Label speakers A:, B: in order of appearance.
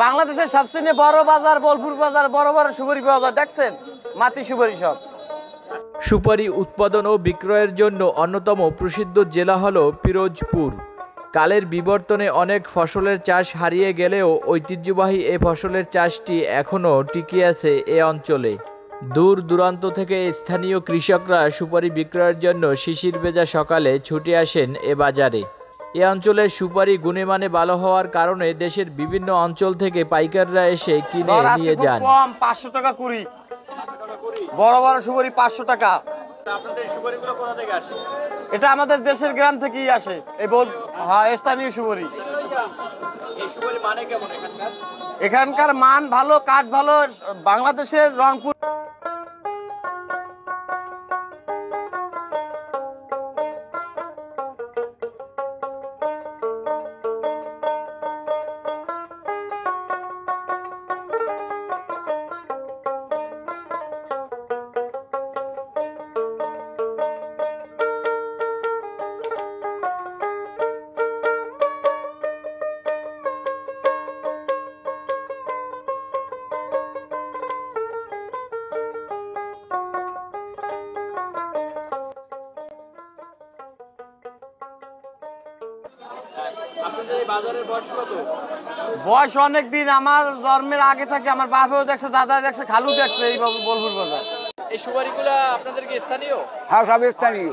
A: বাংলাদেশের সবচেয়ে বড় বাজার বোলপুর বাজার, বড় বড় সুপারি পাওয়া যায়, দেখছেন মাটি সুপারি সব।
B: সুপারি উৎপাদন ও বিক্রয়ের জন্য অন্যতম প্রসিদ্ধ জেলা হল পিরোজপুর। কালের বিবর্তনে অনেক ফসলের চাষ হারিয়ে গেলেও ঐতিহ্যবাহী এ ফসলের চাষটি এখনও টিকে আছে এ অঞ্চলে। দূর দূরান্ত থেকে স্থানীয় কৃষকরা সুপারি বিক্রয়ের জন্য শিশির ভেজা সকালে ছুটে আসেন এ বাজারে। এ অঞ্চলের সুপারি গুণমানে ভালো হওয়ার কারণে দেশের বিভিন্ন অঞ্চল থেকে পাইকাররা এসে কিনে নিয়ে যান।
A: কম 500 টাকা কুড়ি, বড় বড় সুপারি 500 টাকা।
B: আপনাদের সুপারিগুলো কোথা থেকে আসে?
A: এটা আমাদের দেশের গ্রাম থেকেই আসে, এই হ্যাঁ স্থানীয় সুপারি।
B: এই সুপারি মানে কেমন এখানকার?
A: এখানকার মান ভালো, কাঠ ভালো, বাংলাদেশের রংপুর।
B: আপনাদের এই বাজারের বয়স কত?
A: বয়স অনেক দিন, আমার জন্মের আগে থেকে আমার বাপেও দেখছে, দাদা দেখছে, খালু দেখছে এই বোলপুর বাজার।
B: এই সুপারিগুলো আপনাদের কি স্থানীয়?
C: হ্যাঁ, সব স্থানীয়।